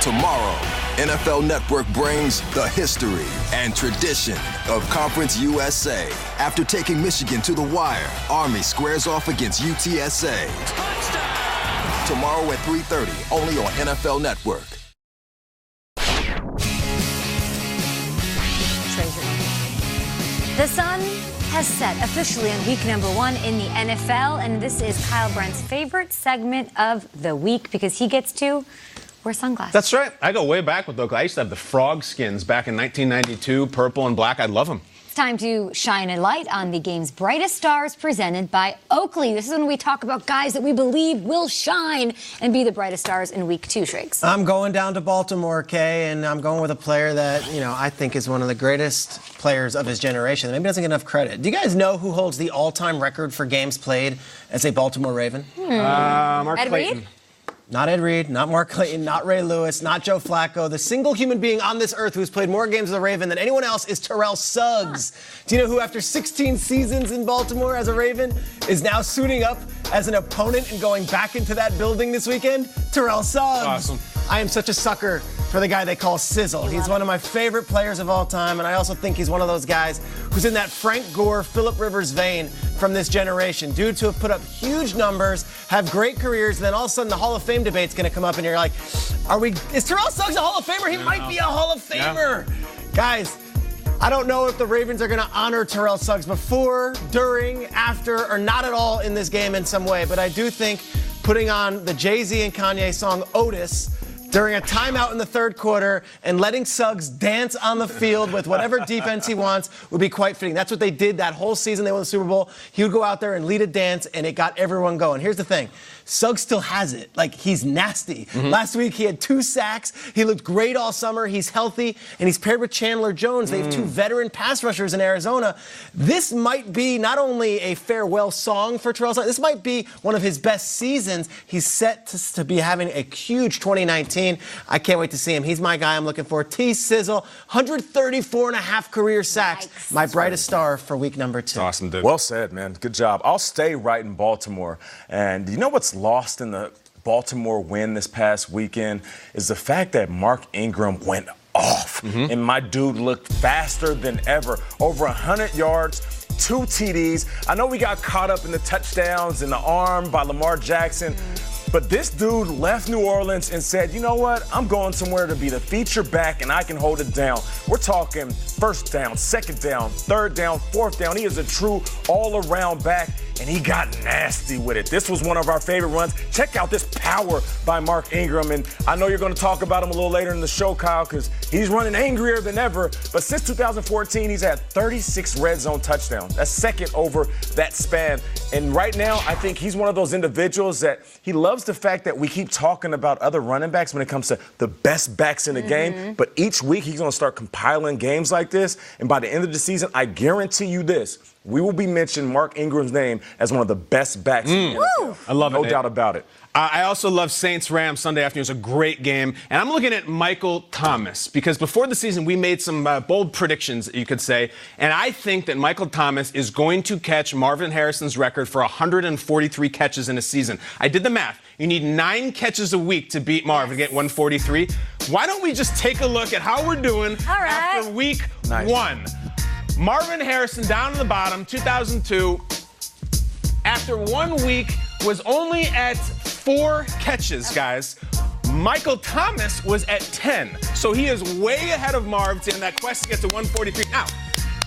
Tomorrow, NFL Network brings the history and tradition of Conference USA. After taking Michigan to the wire, Army squares off against UTSA. Touchdown! Tomorrow at 3:30, only on NFL Network. The sun has set officially on week number 1 in the NFL, and this is Kyle Brent's favorite segment of the week because he gets to wear sunglasses. That's right. I go way back with those. I used to have the frog skins back in 1992, purple and black. I love them. It's time to shine a light on the game's brightest stars presented by Oakley. This is when we talk about guys that we believe will shine and be the brightest stars in week 2, Shrakes. I'm going down to Baltimore, Kay, and I'm going with a player that, I think is one of the greatest players of his generation. Maybe doesn't get enough credit. Do you guys know who holds the all-time record for games played as a Baltimore Raven? Mark Ed Clayton. Reed? Not Ed Reed, not Mark Clayton, not Ray Lewis, not Joe Flacco. The single human being on this earth who's played more games as a Raven than anyone else is Terrell Suggs. Do you know who, after 16 seasons in Baltimore as a Raven, is now suiting up as an opponent and going back into that building this weekend? Terrell Suggs. Awesome. I am such a sucker for the guy they call Sizzle. He's one of my favorite players of all time, and I also think he's one of those guys who's in that Frank Gore, Phillip Rivers vein from this generation. Dudes who have put up huge numbers, have great careers, and then all of a sudden the Hall of Fame debate's going to come up, and you're like, is Terrell Suggs a Hall of Famer? He might be a Hall of Famer. Yeah. Guys, I don't know if the Ravens are going to honor Terrell Suggs before, during, after, or not at all in this game in some way, but I do think putting on the Jay-Z and Kanye song Otis during a timeout in the third quarter and letting Suggs dance on the field with whatever defense he wants would be quite fitting. That's what they did that whole season. They won the Super Bowl. He would go out there and lead a dance, and it got everyone going. Here's the thing. Suggs still has it. He's nasty. Last week, he had 2 sacks. He looked great all summer. He's healthy, and he's paired with Chandler Jones. They have 2 veteran pass rushers in Arizona. This might be not only a farewell song for Terrell Suggs, this might be one of his best seasons. He's set to be having a huge 2019. I can't wait to see him. He's my guy I'm looking for. T-Sizzle, 134.5 career sacks. Yikes. My brightest star for week number 2. Awesome, dude. Well said, man. Good job. I'll stay right in Baltimore. And you know what's lost in the Baltimore win this past weekend is the fact that Mark Ingram went off. And my dude looked faster than ever. Over 100 yards, 2 TDs. I know we got caught up in the touchdowns and the arm by Lamar Jackson. But this dude left New Orleans and said, you know what? I'm going somewhere to be the feature back, and I can hold it down. We're talking first down, second down, third down, fourth down. He is a true all-around back, and he got nasty with it. This was one of our favorite runs. Check out this power by Mark Ingram. And I know you're going to talk about him a little later in the show, Kyle, because he's running angrier than ever. But since 2014, he's had 36 red zone touchdowns. That's second over that span. And right now, I think he's one of those individuals that he loves the fact that we keep talking about other running backs when it comes to the best backs in the game. But each week, he's going to start compiling games like this. And by the end of the season, I guarantee you this. We will be mentioning Mark Ingram's name as one of the best backs in the NFL. I love it. No doubt about it. I also love Saints-Rams Sunday afternoon. It was a great game. And I'm looking at Michael Thomas because before the season, we made some bold predictions, you could say. And I think that Michael Thomas is going to catch Marvin Harrison's record for 143 catches in a season. I did the math. You need 9 catches a week to beat Marvin, get 143. Why don't we just take a look at how we're doing after week 1? Marvin Harrison down in the bottom, 2002. After 1 week, was only at 4 catches, guys. Michael Thomas was at 10. So he is way ahead of Marv in that quest to get to 143. Now,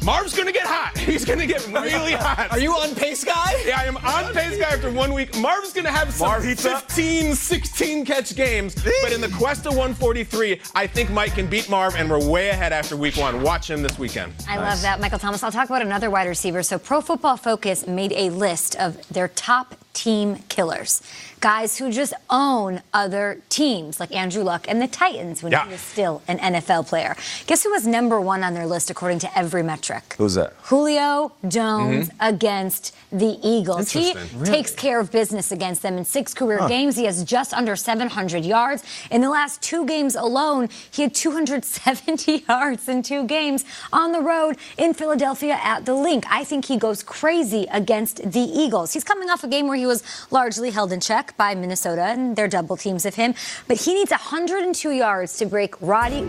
Marv's going to get hot. He's going to get really hot. Are you on pace, guy? Yeah, I am on pace, guy, after 1 week. Marv's going to have some 15, 16 catch games. But in the quest to 143, I think Mike can beat Marv, and we're way ahead after week 1. Watch him this weekend. I love that, Michael Thomas. I'll talk about another wide receiver. So Pro Football Focus made a list of their top team killers. Guys who just own other teams, like Andrew Luck and the Titans when he was still an NFL player. Guess who was number 1 on their list according to every metric? Who's that? Julio Jones against the Eagles. He takes care of business against them in 6 career games. He has just under 700 yards. In the last 2 games alone, he had 270 yards in 2 games on the road in Philadelphia at the Link. I think he goes crazy against the Eagles. He's coming off a game where he he was largely held in check by Minnesota and their double teams of him. But he needs 102 yards to break Roddy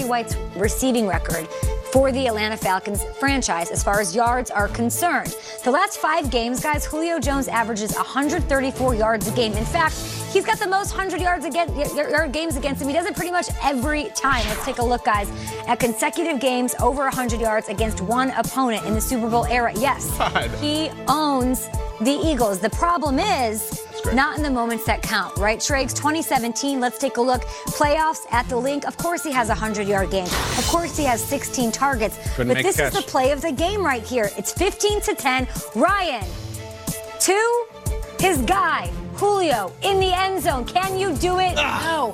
White's receiving record for the Atlanta Falcons franchise as far as yards are concerned. The last 5 games, guys, Julio Jones averages 134 yards a game. In fact, he's got the most 100-yard games against him. He does it pretty much every time. Let's take a look, guys, at consecutive games over 100 yards against one opponent in the Super Bowl era. Yes, he owns the Eagles. The problem is not in the moments that count, right? Triggs, 2017, let's take a look. Playoffs at the Link. Of course he has a 100-yard game. Of course he has 16 targets. But this is the play of the game right here. It's 15-10. Ryan to his guy, Julio, in the end zone. Can you do it? No.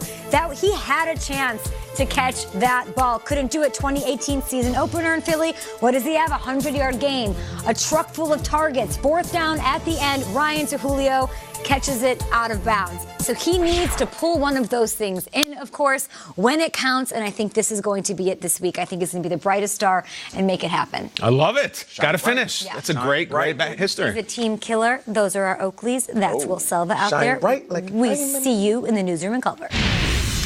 He had a chance to catch that ball. Couldn't do it. 2018 season opener in Philly. What does he have? A 100-yard game. A truck full of targets. 4th down at the end. Ryan to Julio catches it out of bounds. So he needs to pull one of those things in, of course, when it counts. And I think this is going to be it this week. I think it's going to be the brightest star and make it happen. I love it. Got to finish. Yeah. That's a great history. He's a team killer. Those are our Oakleys. That's Will Selva out there. We see you in the newsroom in Culver.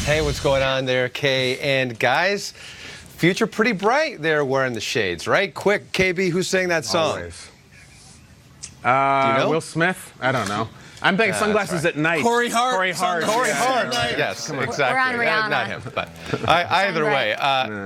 Hey, what's going on there, Kay? And guys, future pretty bright there wearing the shades, right? Quick, KB, who sang that song? Always. Do you know? Will Smith? I don't know. I'm thinking Sunglasses at Night. Corey Hart. Corey Hart. Yes, exactly. We're on Rihanna. Not him, but either way,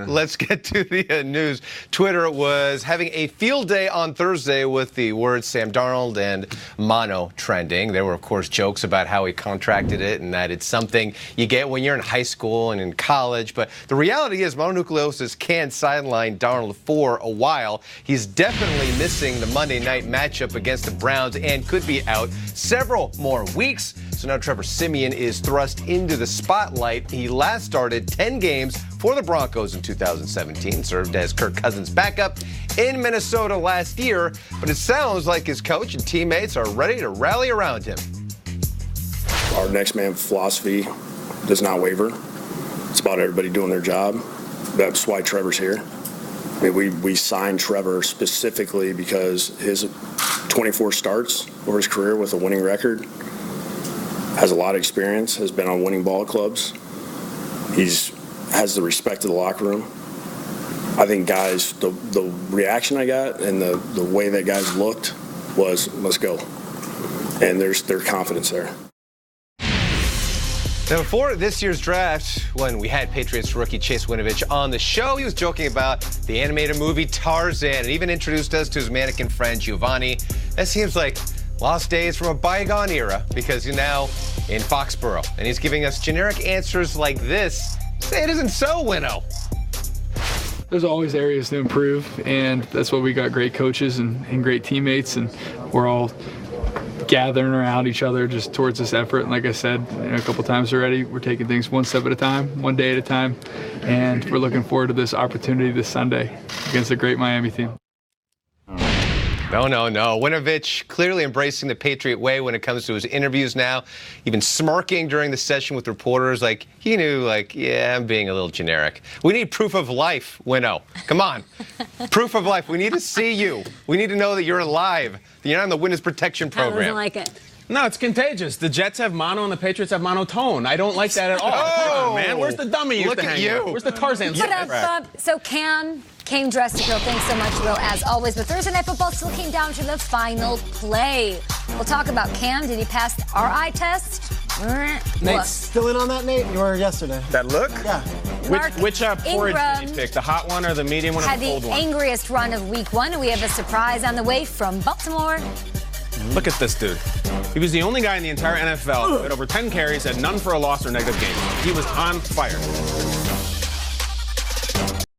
let's get to the news. Twitter was having a field day on Thursday with the words Sam Darnold and mono trending. There were, of course, jokes about how he contracted it and that it's something you get when you're in high school and in college. But the reality is mononucleosis can sideline Darnold for a while. He's definitely missing the Monday night matchup against the Browns and could be out several more weeks. So now Trevor Siemian is thrust into the spotlight. He last started 10 games for the Broncos in 2017, served as Kirk Cousins' backup in Minnesota last year, but it sounds like his coach and teammates are ready to rally around him. Our next man philosophy does not waver. It's about everybody doing their job. That's why Trevor's here. I mean, we signed Trevor specifically because his 24 starts over his career with a winning record, has a lot of experience, has been on winning ball clubs. Has the respect of the locker room. I think guys, the reaction I got and the way that guys looked was, let's go. And there's confidence there. Now, before this year's draft, when we had Patriots rookie Chase Winovich on the show, he was joking about the animated movie Tarzan and even introduced us to his mannequin friend Giovanni. That seems like lost days from a bygone era because he's now in Foxborough. And he's giving us generic answers like this. Say it isn't so, Winnow. There's always areas to improve, and that's why we got great coaches and great teammates, and we're all gathering around each other just towards this effort. And like I said a couple times already, we're taking things one step at a time, one day at a time, and we're looking forward to this opportunity this Sunday against a great Miami team. No. Winovich clearly embracing the Patriot way when it comes to his interviews now, even smirking during the session with reporters like he knew, yeah, I'm being a little generic. We need proof of life, Winnow. Come on. Proof of life. We need to see you. We need to know that you're alive, that you're not in the witness protection program. I doesn't like it. No, it's contagious. The Jets have mono and the Patriots have monotone. I don't like that at all. Come on, man. Where's the dummy you used to hang with? Where's the Tarzan? So Cam came dressed to kill. Thanks so much, Will, as always. But Thursday Night Football still came down to the final play. We'll talk about Cam. Did he pass our eye test? Nate's still in on that, Nate? You were yesterday. That look? Yeah. Which porridge did he pick? The hot one or the medium one or the cold one? Had the angriest run of week 1, and we have a surprise on the way from Baltimore. Look at this dude. He was the only guy in the entire NFL who had over 10 carries, had none for a loss or negative games. He was on fire.